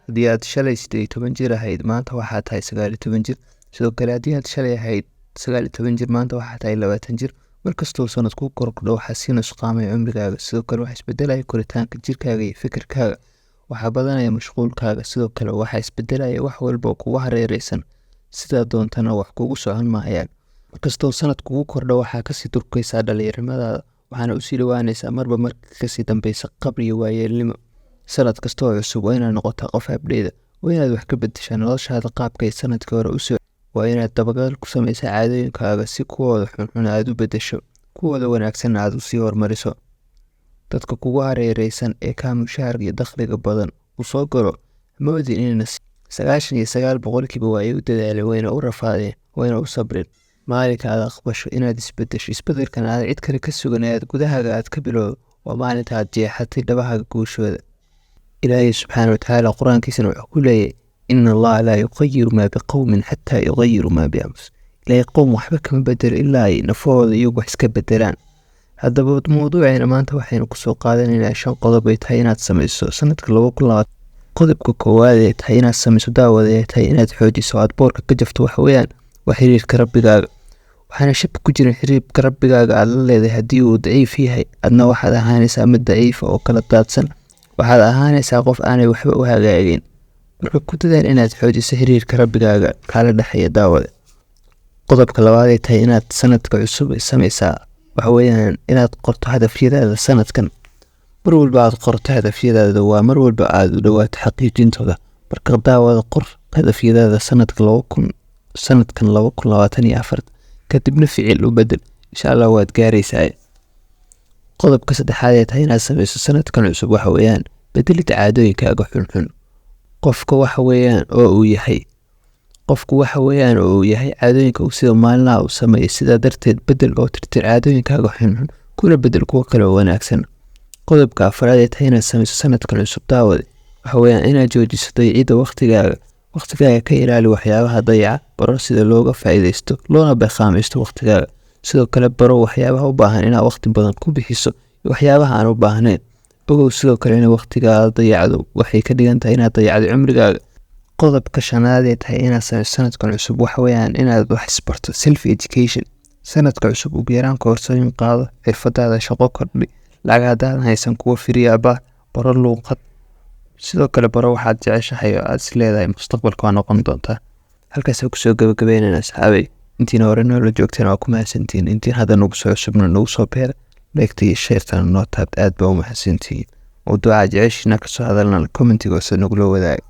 haddii aad shalay 18 jir ahayd maanta waxaa tahay 19 jir sidoo kale haddii aad shalay ahayd 19 jir maanta waxaa tahay 20 jir markastoo sanad ku kordho waxaa sii nusqaamay cumrigaaga sidoo kale waxaa isbedelaya koritaanka jirkaaga iyo fikirkaaga waxaa badanaya mashquulkaaga sidoo kale waxaa isbedelaya wax walba oo kugu hareeraysan sidaa doontana wax kugu socon maayaan markastoo sanad kugu kordho waxaa kasii durkaysaa dhalinyarnimadaada waxaana usii dhawaanaysaa marba marka kasii dambeysa qabri iyo waayeelnimo sanad kastoo cusub waa inaad noqotaa qof abdheeda waa inaad wax ka bedeshaa noloshaada qaabkay sanadkii hore usoo waa inaad dabagal ku samaysaa caadooyinkaaga si kuwooda xunxun aad u bedesho kuwooda wanaagsanna aad usii hormariso dadka kugu hareeraysan ee kaa mushaharka iyo dakhliga badan u soo galo ma odin inayna 99% waa ay u dadaaleen wayna u rafaadeen wayna u sabreen maalinka aad aqbasho inaad isbedesho isbedelkan aad cid kale ka sugan ee aad gudahaaga aad ka bilowdo waa maalinta aad jeexatay dhabahaga guushooda ilaahay subxaana watacaala qur-aankiisana wuxuu ku leeyahay ina allaha laa yuqayiru maa biqowmin xataa yuqayiru maa bianfus ilaahay qowm waxba kama bedelo ilaa ay nafahooda iyagu wax iska bedelaan haddaba mawduuceena maanta waxaynu kusoo qaadanaynaa 5 qodob ay tahay inaad samayso sanadka 2020 qodobka koowaad ee tahay inaad samayso daawada ee tahay inaad xoojiso aad boorka ka jafto waxa weeyaan waa xiriirka rabbigaaga waxaana shaki ku jirin xiriirka rabbigaaga aad la leedahay haddii uu daciif yahay adna waxaad ahaanaysaa mid daciifa oo kala daadsan waxaad ahaanaysaa qof aanay waxba u hagaagin marka ku dadaal inaad xoojiso xiriirka rabbigaaga kala dhaxaya daawada qodobka labaad ee tahay inaad sanadka cusub samaysaa waxa weeyaan inaad qorto hadafyadaada sanadkan mar walba aad qorto hadafyadaada waa mar walba aad u dhawaato xaqiijintooda marka daawada qor hadafyadaada sanadkan 2024 kadibna ficil u bedel insha Allah waad gaaraysaa qodobka saddexaad ee tahay inaad samayso sanadkan cusub waxa weeyaan bedelid caadooyinkaaga xunxun qofka waxa weeyaan oo uu yahay caadooyinka uu sida maalinlaha u sameeyo sidaa darteed bedel oo tirtir caadooyinkaaga xunxun kuna bedel kuwa kale oo wanaagsan qodobka afraad ee tahay inaad samayso sanadkan cusub daawada waxa weeyaan inaad joojiso dayacida waqtigaaga ka ilaali waxyaabaha dayaca baro sida looga faa'iidaysto loona beeqaamaysto waqtigaaga sidoo kale baro waxyaabaha u baahan inaad waqti badan ku bixiso iyo waxyaabaha aan u baahnayn ogow sidoo kale in waqtigaaga dayacdo waxay ka dhigan tahay inaad dayacdo cumrigaaga qodobka shanaad ee tahay inaad samayso sanadkan cusub waxa weeyaan inaad wax isbarto self education sanadka cusub ugu yaraan koorsooyin qaado xirfadaada shaqo kordhi lacag haddaadan haysan kuwa firiyaaba baro luuqad sidoo kale baro waxaad jeceshahay oo aad is leedahay mustaqbalka waa noqon doontaa halkaasaan kusoo gabagabeynayna asxaabay intiina hore noola joogteen waa ku mahadsantihiin intiin hadda nagu soo cusubna nagu soo beera leegta iyo sheertana noo taabta aad baa u mahadsantihiin mawduuca jeceshiina kasoo hadalnana commentigoose nagula wadaag